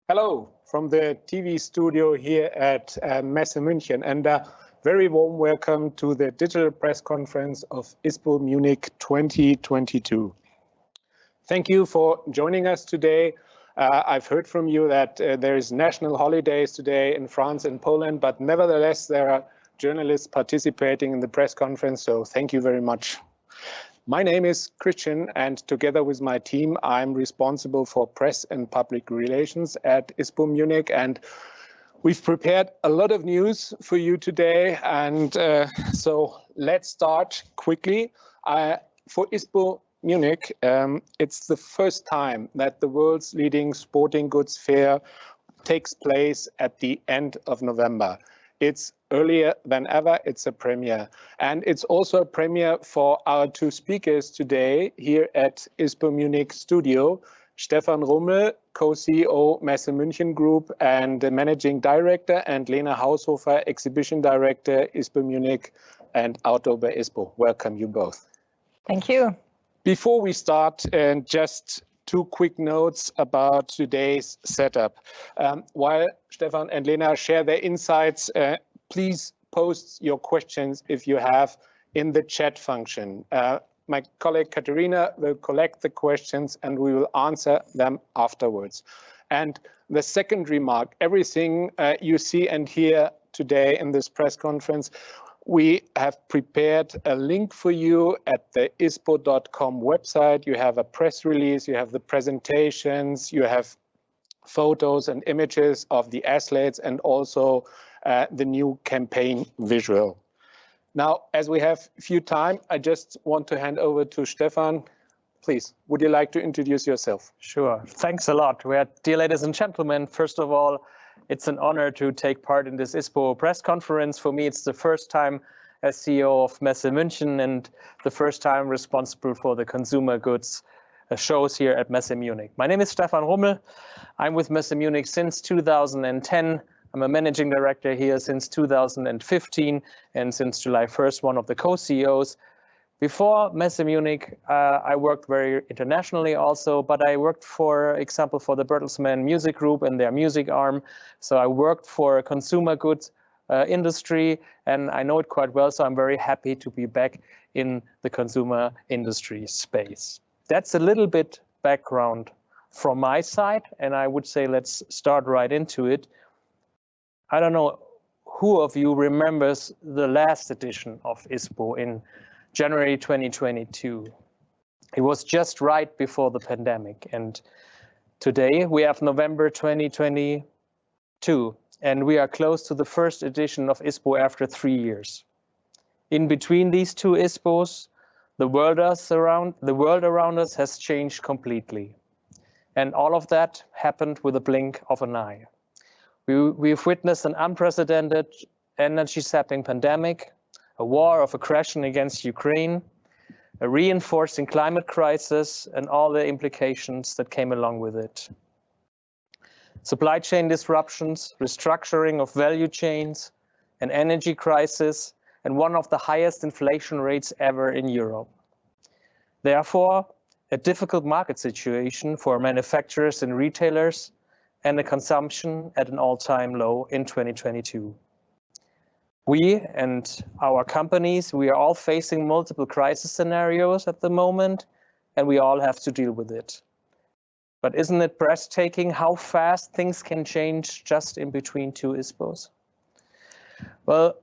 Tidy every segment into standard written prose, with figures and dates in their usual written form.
Hello from the TV studio here at Messe München, and a very warm welcome to the digital press conference of ISPO Munich 2022. Thank you for joining us today. I've heard from you that there is national holidays today in France and Poland, but nevertheless there are journalists participating in the press conference, so thank you very much. My name is Christian, and together with my team, I'm responsible for press and public relations at ISPO Munich, and we've prepared a lot of news for you today. And so let's start quickly. For ISPO Munich, it's the first time that the world's leading sporting goods fair takes place at the end of November. It's earlier than ever, it's a premiere. And it's also a premiere for our two speakers today here at ISPO Munich studio, Stefan Rummel, co-CEO Messe München Group and the Managing Director, and Lena Haushofer, Exhibition Director, ISPO Munich and OutDoor by ISPO. Welcome you both. Thank you. Before we start, just two quick notes about today's setup. While Stefan and Lena share their insights, please post your questions if you have in the chat function. My colleague Katerina will collect the questions and we will answer them afterwards. And the second remark, everything you see and hear today in this press conference, we have prepared a link for you at the ispo.com website. You have a press release, you have the presentations, you have photos and images of the athletes, and also the new campaign visual. Now, as we have few time, I just want to hand over to Stefan. Please, would you like to introduce yourself? Sure. Thanks a lot. Dear ladies and gentlemen, first of all, it's an honor to take part in this ISPO press conference. For me, it's the first time as CEO of Messe München and the first time responsible for the consumer goods shows here at Messe Munich. My name is Stefan Rummel. I'm with Messe Munich since 2010. I'm a managing director here since 2015 and since July 1st, one of the co-CEOs. Before Messe Munich, I worked very internationally also, but I worked, for example, for the Bertelsmann Music Group and their music arm. So I worked for a consumer goods industry, and I know it quite well, so I'm very happy to be back in the consumer industry space. That's a little bit background from my side, and I would say let's start right into it. I don't know who of you remembers the last edition of ISPO in January 2022. It was just right before the pandemic, and today we have November 2022, and we are close to the first edition of ISPO after 3 years. In between these two ISPOs, the world around us has changed completely, and all of that happened with a blink of an eye. We've witnessed an unprecedented energy-sapping pandemic, a war of aggression against Ukraine, a reinforcing climate crisis, and all the implications that came along with it. Supply chain disruptions, restructuring of value chains, an energy crisis, and one of the highest inflation rates ever in Europe. Therefore, a difficult market situation for manufacturers and retailers, and the consumption at an all-time low in 2022. We and our companies, we are all facing multiple crisis scenarios at the moment, and we all have to deal with it. But isn't it breathtaking how fast things can change just in between two ISPOs? Well,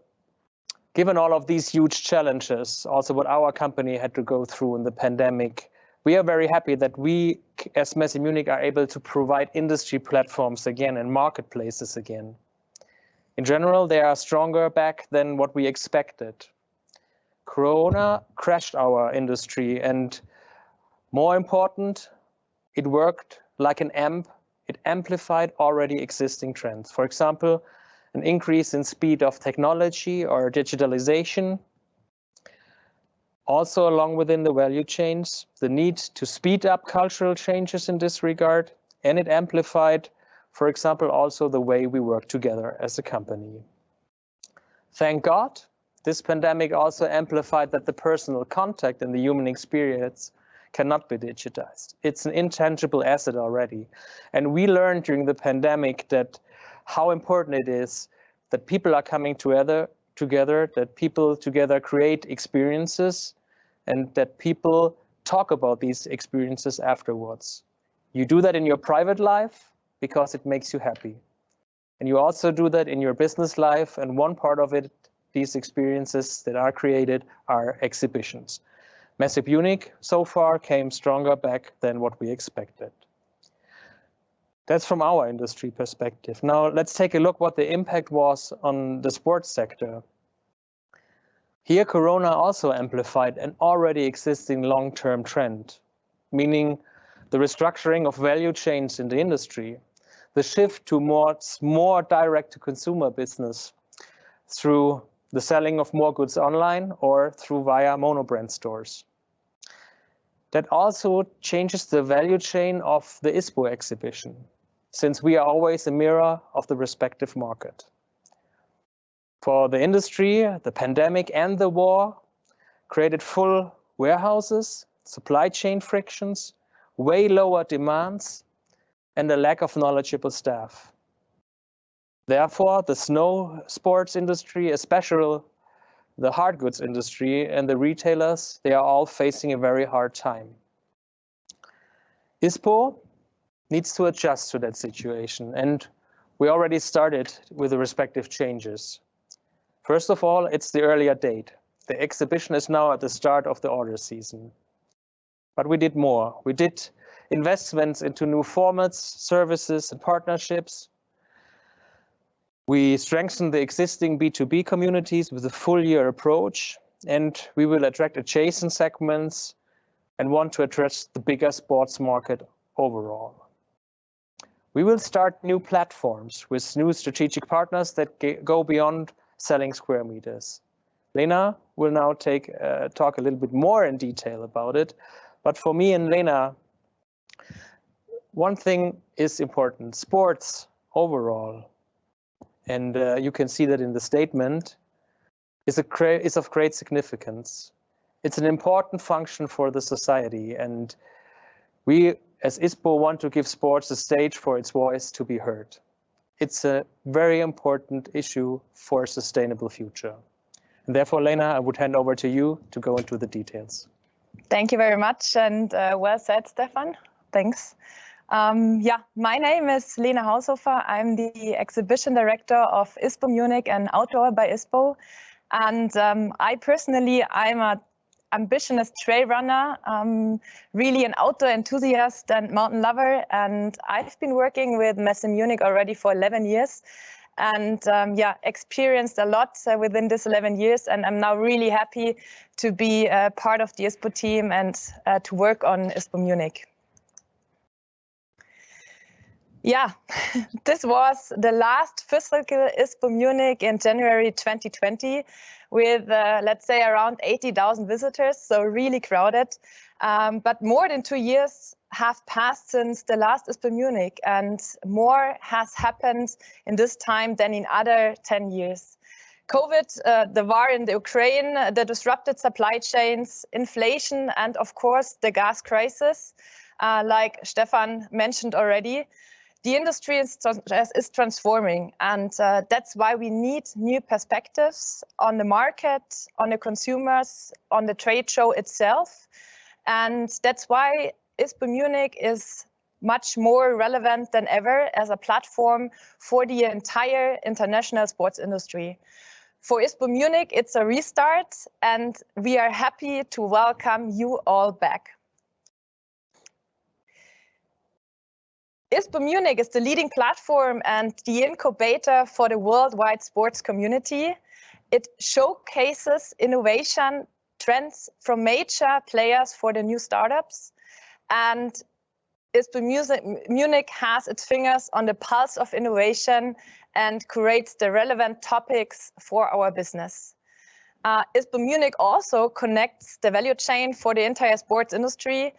given all of these huge challenges, also what our company had to go through in the pandemic, we are very happy that we, as Messe Munich, are able to provide industry platforms again and marketplaces again. In general, they are stronger back than what we expected. Corona crashed our industry, and more important, it worked like an amp. It amplified already existing trends. For example, an increase in speed of technology or digitalization. Also, along within the value chains, the need to speed up cultural changes in this regard, and it amplified, for example, also the way we work together as a company. Thank God, this pandemic also amplified that the personal contact and the human experience cannot be digitized. It's an intangible asset already. And we learned during the pandemic that how important it is that people are coming together, that people together create experiences, and that people talk about these experiences afterwards. You do that in your private life because it makes you happy. And you also do that in your business life, and one part of it, these experiences that are created, are exhibitions. Messe Munich so far came stronger back than what we expected. That's from our industry perspective. Now let's take a look what the impact was on the sports sector. Here, Corona also amplified an already existing long-term trend, meaning the restructuring of value chains in the industry, the shift to more direct-to-consumer business through the selling of more goods online or through via monobrand stores. That also changes the value chain of the ISPO exhibition, since we are always a mirror of the respective market. For the industry, the pandemic and the war created full warehouses, supply chain frictions, way lower demands, and a lack of knowledgeable staff. Therefore, the snow sports industry, especially the hard goods industry and the retailers, they are all facing a very hard time. ISPO needs to adjust to that situation, and we already started with the respective changes. First of all, it's the earlier date. The exhibition is now at the start of the order season. But we did more. We did investments into new formats, services, and partnerships. We strengthened the existing B2B communities with a full year approach, and we will attract adjacent segments and want to address the bigger sports market overall. We will start new platforms with new strategic partners that go beyond selling square meters. Lena will now talk a little bit more in detail about it. But for me and Lena, one thing is important: sports overall, and you can see that in the statement, is of great significance. It's an important function for the society, and we as ISPO want to give sports a stage for its voice to be heard. It's a very important issue for a sustainable future. And therefore, Lena, I would hand over to you to go into the details. Thank you very much, and well said, Stefan. Thanks. My name is Lena Haushofer. I'm the exhibition director of ISPO Munich and OutDoor by ISPO. And I personally, I'm an ambitious trail runner, really an outdoor enthusiast and mountain lover. And I've been working with Messe Munich already for 11 years. And experienced a lot within this 11 years. And I'm now really happy to be part of the ISPO team and to work on ISPO Munich. Yeah, this was the last physical ISPO Munich in January 2020 with, let's say, around 80,000 visitors, so really crowded. But more than 2 years have passed since the last ISPO Munich, and more has happened in this time than in other 10 years. COVID, the war in the Ukraine, the disrupted supply chains, inflation, and of course the gas crisis, like Stefan mentioned already. The industry is transforming, and that's why we need new perspectives on the market, on the consumers, on the trade show itself. And that's why ISPO Munich is much more relevant than ever as a platform for the entire international sports industry. For ISPO Munich, it's a restart, and we are happy to welcome you all back. ISPO Munich is the leading platform and the incubator for the worldwide sports community. It showcases innovation trends from major players for the new startups. And ISPO Munich has its fingers on the pulse of innovation and creates the relevant topics for our business. ISPO Munich also connects the value chain for the entire sports industry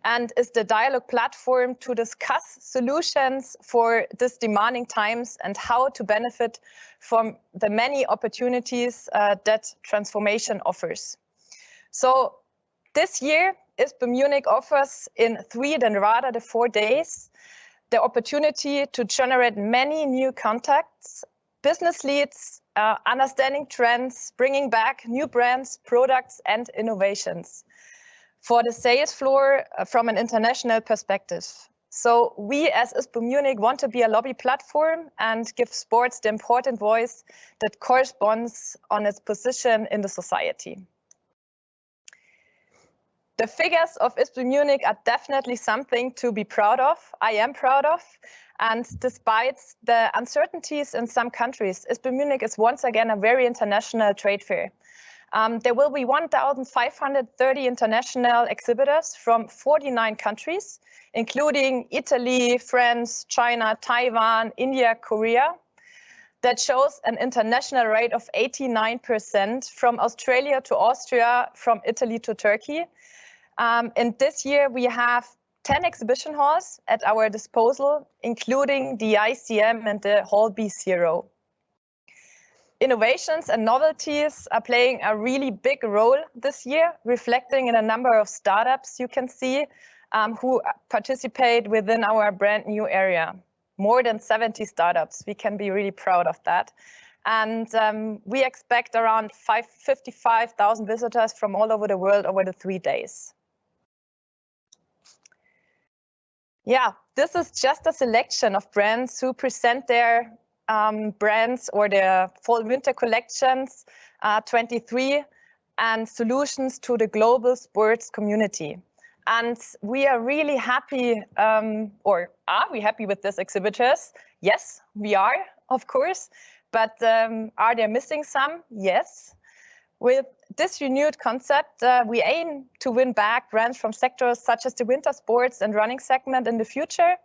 and is the dialogue platform to discuss solutions for these demanding times and how to benefit from the many opportunities that transformation offers. So this year, ISPO Munich offers in 3 than rather the 4 days the opportunity to generate many new contacts, business leads, understanding trends, bringing back new brands, products, and innovations for the sales floor from an international perspective. So we as ISPO Munich want to be a lobby platform and give sports the important voice that corresponds on its position in the society. The figures of ISPO Munich are definitely something to be proud of. I am proud of. And despite the uncertainties in some countries, ISPO Munich is once again a very international trade fair. There will be 1,530 international exhibitors from 49 countries, including Italy, France, China, Taiwan, India, Korea. That shows an international rate of 89% from Australia to Austria, from Italy to Turkey. And this year we have 10 exhibition halls at our disposal, including the ICM and the Hall B0. Innovations and novelties are playing a really big role this year, reflecting in a number of startups you can see who participate within our brand new area. More than 70 startups. We can be really proud of that. And we expect around 55,000 visitors from all over the world over the 3 days. Yeah, this is just a selection of brands who present their brands or their fall-winter collections 23 and solutions to the global sports community. And we are really happy, or are we happy with these exhibitors? Yes, we are, of course. But are there missing some? Yes. With this renewed concept, we aim to win back brands from sectors such as the winter sports and running segment in the future,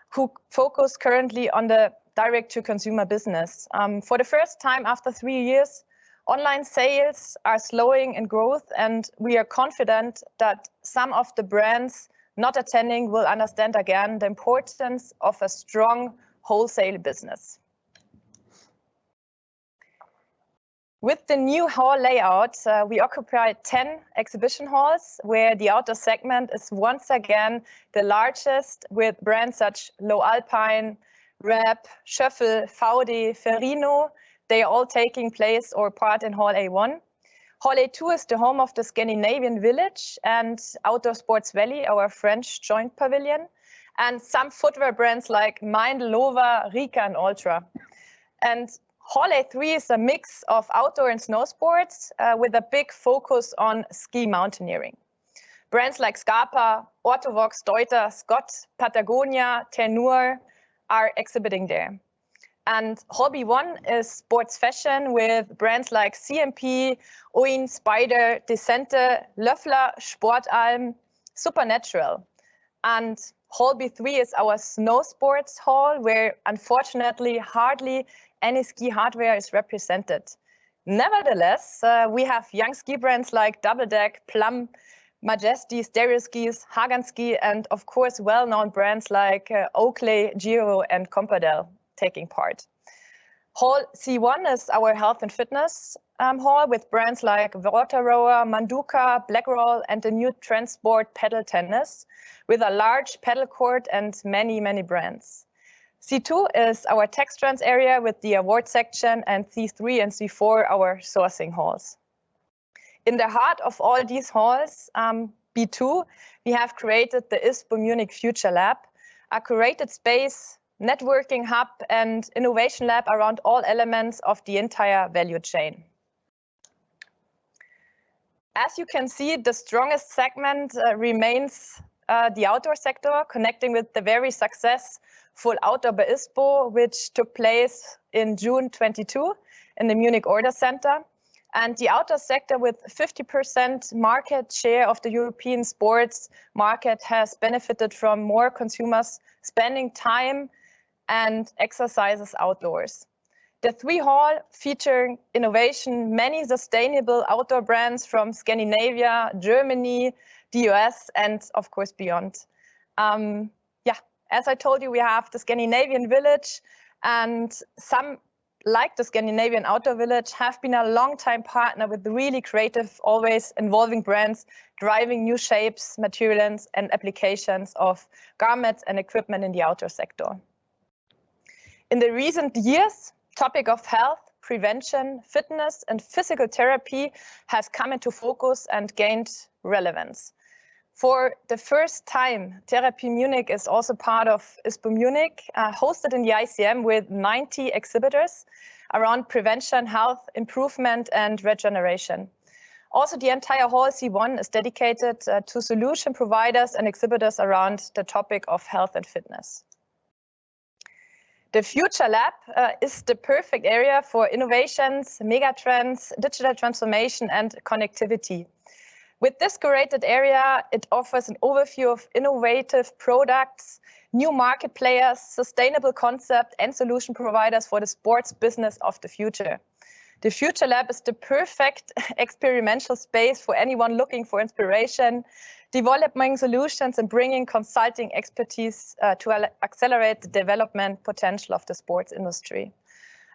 who focus currently on the direct-to-consumer business. For the first time after 3 years, online sales are slowing in growth, and we are confident that some of the brands not attending will understand again the importance of a strong wholesale business. With the new hall layout, we occupy 10 exhibition halls, where the outdoor segment is once again the largest, with brands such Low Alpine, Rap, Schöffel, VD, Ferrino. They are all taking place or part in Hall A1. Hall A2 is the home of the Scandinavian Village and Outdoor Sports Valley, our French joint pavilion, and some footwear brands like Mind, Lova, Rika, and Ultra. And Hall A3 is a mix of outdoor and snow sports with a big focus on ski mountaineering. Brands like Scarpa, Ortovox, Deuter, Scott, Patagonia, Ternur are exhibiting there. And Hall B1 is sports fashion with brands like CMP, Oin, Spider, Descente, Löffler, Sportalm, Supernatural. And Hall B3 is our snow sports hall, where unfortunately hardly any ski hardware is represented. Nevertheless, we have young ski brands like Double Deck, Plum, Majesty, Stereo Skis, Hagan Ski, and of course well-known brands like Oakley, Giro, and Compadel taking part. Hall C1 is our health and fitness hall with brands like Water Rower, Manduka, Blackroll, and the new Transport Pedal Tennis, with a large pedal court and many, many brands. C2 is our text trans area with the award section, and C3 and C4 our sourcing halls. In the heart of all these halls, B2, we have created the ISPO Munich Future Lab, a curated space, networking hub, and innovation lab around all elements of the entire value chain. As you can see, the strongest segment remains the outdoor sector, connecting with the very successful Outdoor by ISPO, which took place in June 22 in the Munich Order Center. And the outdoor sector, with 50% market share of the European sports market, has benefited from more consumers spending time and exercises outdoors. The 3 hall featuring innovation, many sustainable outdoor brands from Scandinavia, Germany, the US, and of course beyond. Yeah, as I told you, we have the Scandinavian Village and some like the Scandinavian Outdoor Village, have been a long-time partner with really creative, always involving brands, driving new shapes, materials, and applications of garments and equipment in the outdoor sector. In the recent years, topic of health, prevention, fitness, and physical therapy has come into focus and gained relevance. For the first time, Therapy Munich is also part of ISPO Munich, hosted in the ICM with 90 exhibitors around prevention, health, improvement, and regeneration. Also, the entire hall C1 is dedicated to solution providers and exhibitors around the topic of health and fitness. The Future Lab is the perfect area for innovations, megatrends, digital transformation, and connectivity. With this curated area, it offers an overview of innovative products, new market players, sustainable concept, and solution providers for the sports business of the future. The Future Lab is the perfect experimental space for anyone looking for inspiration, developing solutions, and bringing consulting expertise to accelerate the development potential of the sports industry.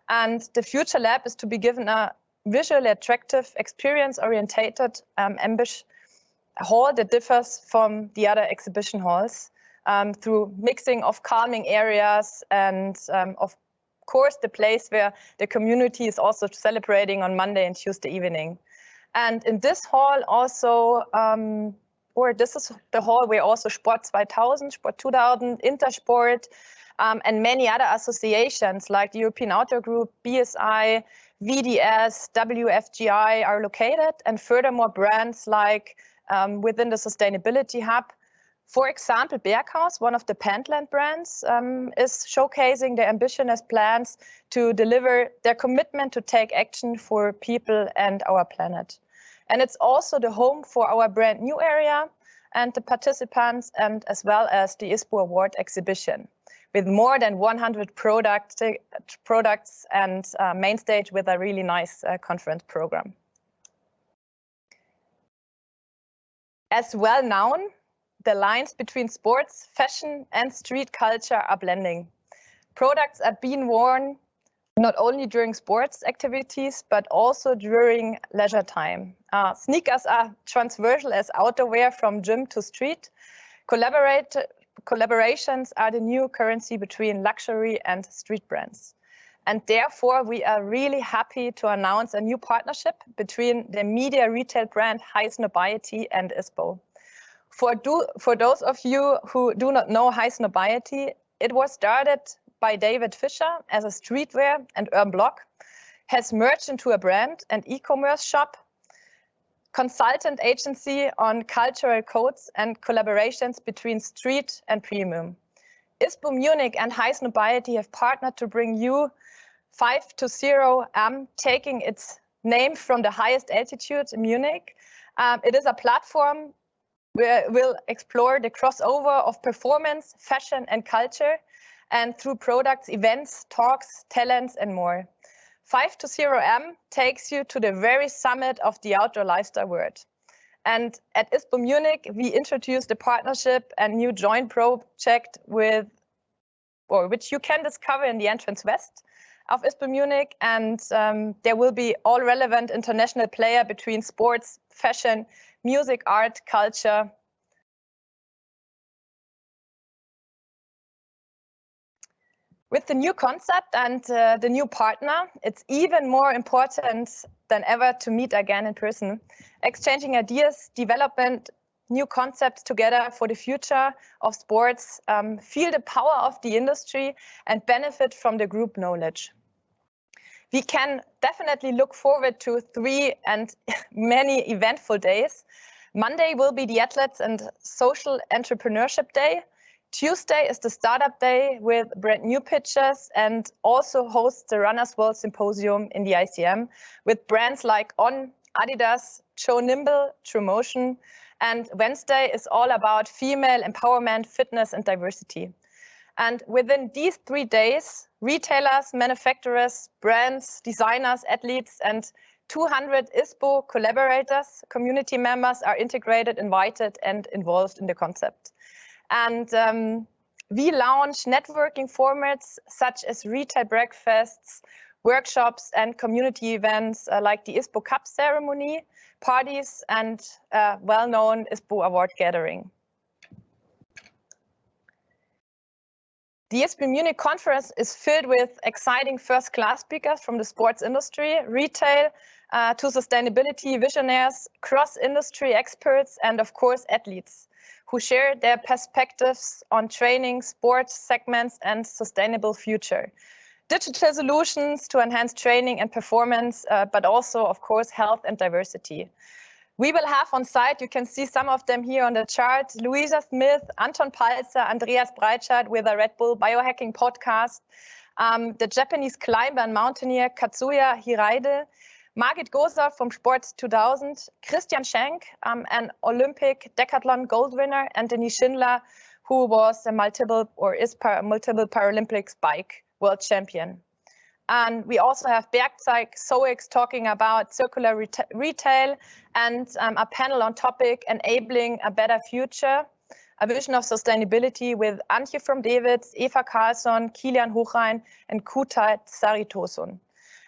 And the Future Lab is to be given a visually attractive, experience-orientated ambush hall that differs from the other exhibition halls through mixing of calming areas and, of course, the place where the community is also celebrating on Monday and Tuesday evening. And in this hall also, or this is the hall where also Sport 2000, Sport 2000, Intersport, and many other associations like the European Outdoor Group, BSI, VDS, WFGI are located, and furthermore brands like within the Sustainability Hub. For example, Berghaus, one of the Pentland brands, is showcasing their ambitious plans to deliver their commitment to take action for people and our planet. And it's also the home for our brand new area and the participants, and as well as the ISPO Award exhibition, with more than 100 products and main stage with a really nice conference program. As well known, the lines between sports, fashion, and street culture are blending. Products are being worn not only during sports activities, but also during leisure time. Sneakers are transversal as outdoor wear from gym to street. Collaborations are the new currency between luxury and street brands. And therefore, we are really happy to announce a new partnership between the media retail brand Highsnobiety and ISPO. For those of you who do not know Highsnobiety, it was started by David Fisher as a streetwear and urban blog, has merged into a brand and e-commerce shop, consultant agency on cultural codes and collaborations between street and premium. ISPO Munich and Highsnobiety have partnered to bring you 520M, taking its name from the highest altitude in Munich. It is a platform where we'll explore the crossover of performance, fashion, and culture, and through products, events, talks, talents, and more. 520M takes you to the very summit of the outdoor lifestyle world. And at ISPO Munich, we introduced a partnership and new joint project which you can discover in the entrance west of ISPO Munich. And there will be all relevant international player between sports, fashion, music, art, culture. With the new concept and the new partner, it's even more important than ever to meet again in person, exchanging ideas, development, new concepts together for the future of sports, feel the power of the industry and benefit from the group knowledge. We can definitely look forward to 3 and many eventful days. Monday will be the Athletes and Social Entrepreneurship Day. Tuesday is the Startup Day with brand new pitches and also hosts the Runners World Symposium in the ICM with brands like On, Adidas, Joe Nimble, True Motion. And Wednesday is all about female empowerment, fitness, and diversity. And within these 3 days, retailers, manufacturers, brands, designers, athletes, and 200 ISPO collaborators, community members are integrated, invited, and involved in the concept. And we launch networking formats such as retail breakfasts, workshops and community events like the ISPO Cup ceremony, parties, and well-known ISPO award gathering. The ISPO Munich conference is filled with exciting first-class speakers from the sports industry, retail, to sustainability visionaries, cross-industry experts, and of course athletes who share their perspectives on training, sports segments, and sustainable future. Digital solutions to enhance training and performance, but also, of course, health and diversity. We will have on site, you can see some of them here on the chart, Louisa Smith, Anton Palzer, Andreas Breitscheid with a Red Bull biohacking podcast, the Japanese climber and mountaineer Kazuya Hiraide, Margit Goser from Sport 2000, Christian Schenk, an Olympic decathlon gold winner, and Denise Schindler, who was a multiple Paralympics bike world champion. And we also have Bergzeig Zoix talking about circular retail and a panel on topic enabling a better future, a vision of sustainability with Antje from Davids, Eva Karlsson, Kilian Hochrein, and Kutai Saritosun.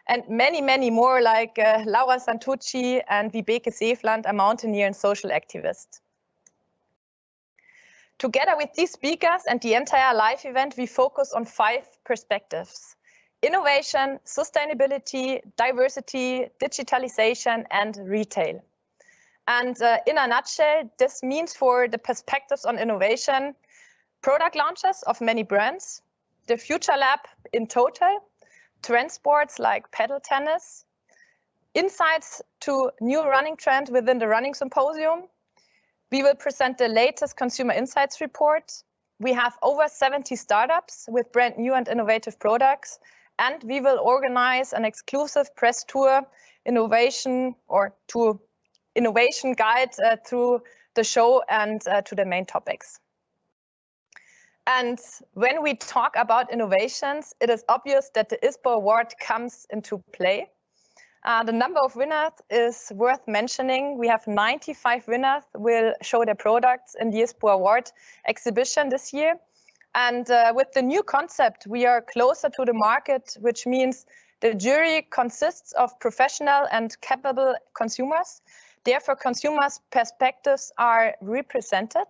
And many, many more like Laura Santucci and Vibeke Seefland, a mountaineer and social activist. Together with these speakers and the entire live event, we focus on 5 perspectives: innovation, sustainability, diversity, digitalization, and retail. And in a nutshell, this means for the perspectives on innovation, product launches of many brands, the Future Lab in total, trend sports like paddle tennis, insights to new running trend within the running symposium. We will present the latest consumer insights report. We have over 70 startups with brand new and innovative products. And we will organize an exclusive press tour innovation guide through the show and to the main topics. And when we talk about innovations, it is obvious that the ISPO award comes into play. The number of winners is worth mentioning. We have 95 winners will show their products in the ISPO award exhibition this year. And with the new concept, we are closer to the market, which means the jury consists of professional and capable consumers. Therefore, consumers' perspectives are represented.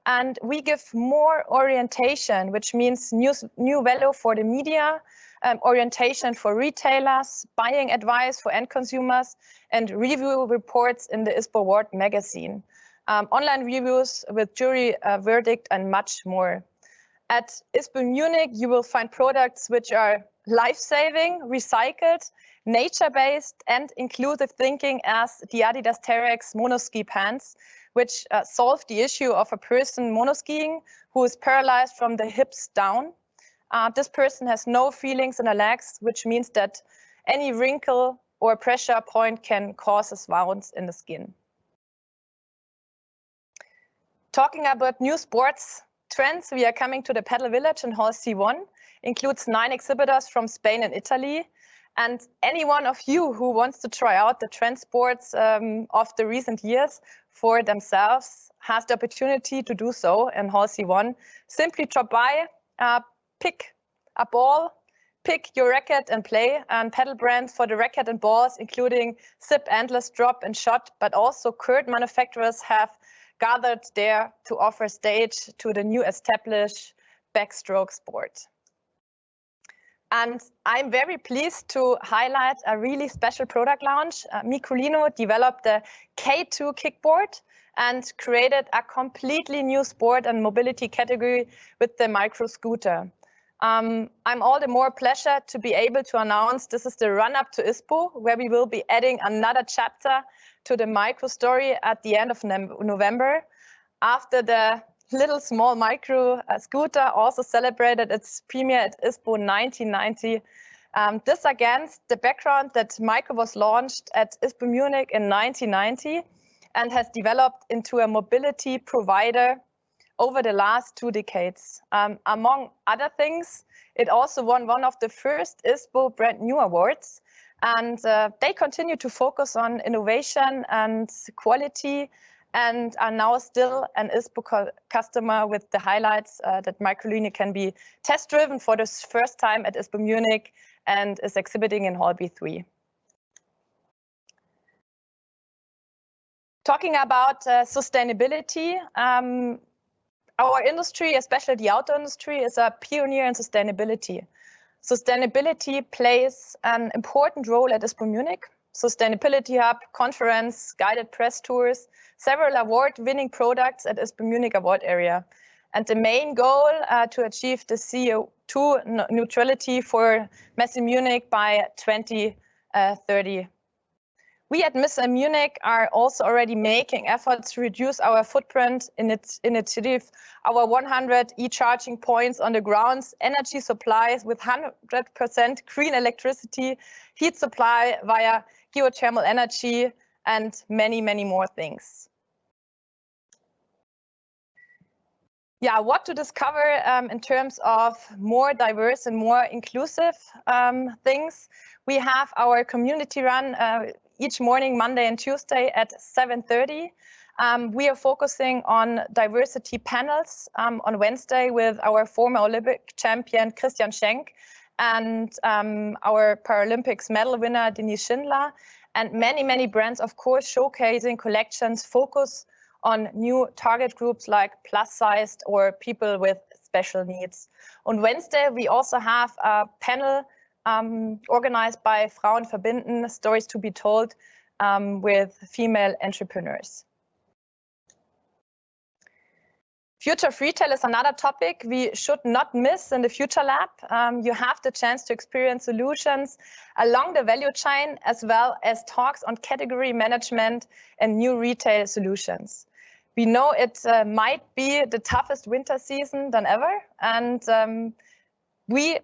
And we give more orientation, which means new value for the media, orientation for retailers, buying advice for end consumers, and review reports in the ISPO Award magazine, online reviews with jury verdict, and much more. At ISPO Munich, you will find products which are life-saving, recycled, nature-based, and inclusive thinking, as the Adidas Terex monoski pants, which solve the issue of a person monoskiing who is paralyzed from the hips down. This person has no feelings in the legs, which means that any wrinkle or pressure point can cause wounds in the skin. Talking about new sports trends, we are coming to the Pedal Village in Hall C1, includes 9 exhibitors from Spain and Italy. And any one of you who wants to try out the trend sports of the recent years for themselves has the opportunity to do so in Hall C1. Simply drop by, pick a ball, pick your racket and play. And pedal brands for the racket and balls, including Zip, Endless, Drop, and Shot, but also current manufacturers have gathered there to offer stage to the new established backstroke sport. And I'm very pleased to highlight a really special product launch. Microlino developed the K2 kickboard and created a completely new sport and mobility category with the micro scooter. I'm all the more pleasure to be able to announce this is the run-up to ISPO, where we will be adding another chapter to the micro story at the end of November. After the little small micro scooter also celebrated its premiere at ISPO 1990. This against the background that micro was launched at ISPO Munich in 1990 and has developed into a mobility provider over the last 2 decades. Among other things, it also won one of the first ISPO brand new awards. And they continue to focus on innovation and quality and are now still an ISPO customer, with the highlights that microLinear can be test driven for the first time at ISPO Munich and is exhibiting in Hall B3. Talking about sustainability, our industry, especially the outdoor industry, is a pioneer in sustainability. Sustainability plays an important role at ISPO Munich. Sustainability Hub, conference, guided press tours, several award-winning products at ISPO Munich award area. And the main goal to achieve the CO2 neutrality for Messe Munich by 2030. We at Messe Munich are also already making efforts to reduce our footprint in its initiative, our 100 e-charging points on the grounds, energy supplies with 100% green electricity, heat supply via geothermal energy, and many, many more things. Yeah, what to discover in terms of more diverse and more inclusive things. We have our community run each morning, Monday and Tuesday at 7:30. We are focusing on diversity panels on Wednesday with our former Olympic champion Christian Schenk and our Paralympics medal winner Denise Schindler, and many, many brands, of course, showcasing collections focus on new target groups like plus-sized or people with special needs. On Wednesday, we also have a panel organized by Frauen verbinden, Stories to be Told, with female entrepreneurs. Future of retail is another topic we should not miss in the Future Lab. You have the chance to experience solutions along the value chain, as well as talks on category management and new retail solutions. We know it might be the toughest winter season than ever, and we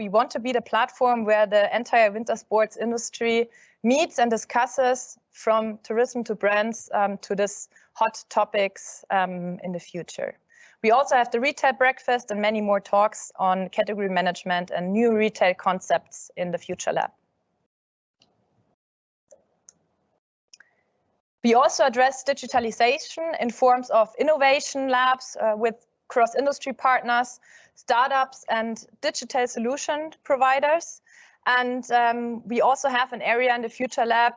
want to be the platform where the entire winter sports industry meets and discusses, from tourism to brands to this hot topics in the future. We also have the retail breakfast and many more talks on category management and new retail concepts in the Future Lab. We also address digitalization in forms of innovation labs with cross-industry partners, startups, and digital solution providers. And we also have an area in the Future Lab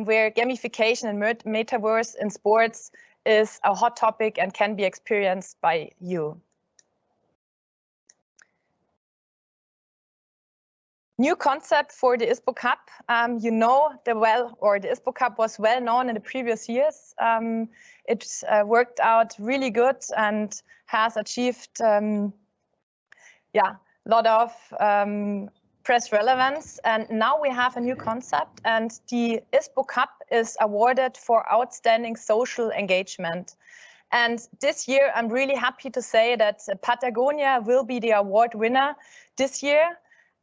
where gamification and metaverse in sports is a hot topic and can be experienced by you. New concept for the ISPO Cup. You know the ISPO Cup was well known in the previous years. It worked out really good and has achieved a lot of press relevance. And now we have a new concept, and the ISPO Cup is awarded for outstanding social engagement. And this year, I'm really happy to say that Patagonia will be the award winner this year.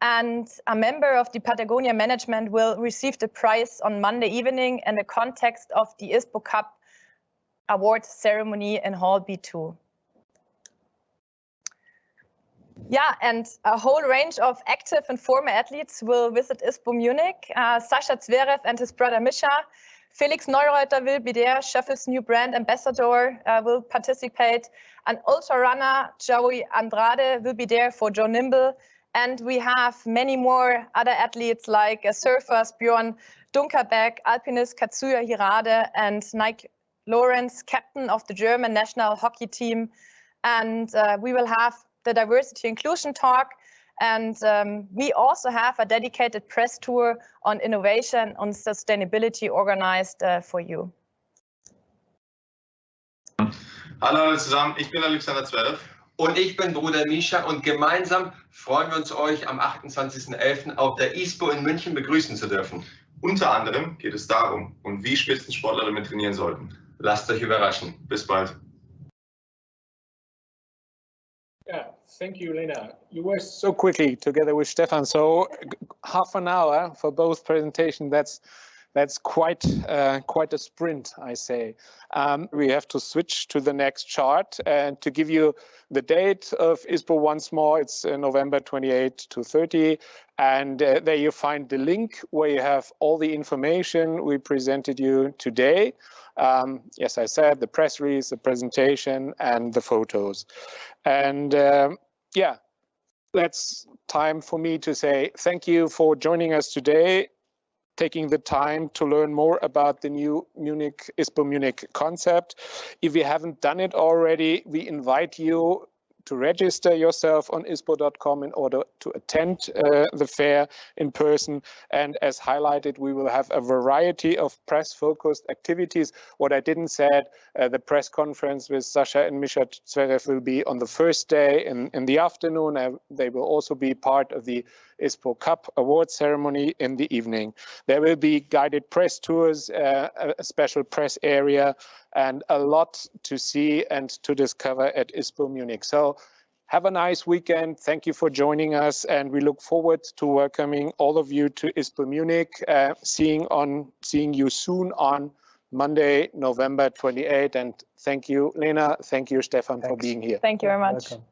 And a member of the Patagonia management will receive the prize on Monday evening in the context of the ISPO Cup award ceremony in Hall B2. Yeah, and a whole range of active and former athletes will visit ISPO Munich. Sascha Zverev and his brother Mischa. Felix Neureuter will be there. Schöffels new brand ambassador will participate. An ultra runner, Joey Andrade, will be there for Joe Nimble. And we have many more other athletes like surfers Björn Dunkerbeck, alpinist Kazuya Hiraide, and Nike Lawrence, captain of the German national hockey team. And we will have the diversity inclusion talk. And we also have a dedicated press tour on innovation and sustainability organized for you. Hallo alle zusammen, ich bin Alexander Zverev. Und ich bin Bruder Mischa, und gemeinsam freuen wir uns, euch am 28.11. auf der ISPO in München begrüßen zu dürfen. Unter anderem geht es darum, und wie Spitzensportler damit trainieren sollten. Lasst euch überraschen. Bis bald. Yeah, thank you, Lena. You were so quickly together with Stefan, so half an hour for both presentations. That's That's quite a sprint, I say. We have to switch to the next chart and to give you the date of ISPO once more. It's November 28 to 30. And there you find the link where you have all the information we presented you today. Yes, I said the press release, the presentation, and the photos. And yeah, that's time for me to say thank you for joining us today, taking the time to learn more about the new ISPO Munich concept. If you haven't done it already, we invite you to register yourself on ISPO.com in order to attend the fair in person. And as highlighted, we will have a variety of press-focused activities. What I didn't say, the press conference with Sasha and Mischa Zverev will be on the first day in the afternoon. They will also be part of the ISPO Cup award ceremony in the evening. There will be guided press tours, a special press area, and a lot to see and to discover at ISPO Munich. So have a nice weekend. Thank you for joining us, and we look forward to welcoming all of you to ISPO Munich, seeing you soon on Monday, November 28. And thank you, Lena. Thank you, Stefan, for being here. Thank you very much. Welcome.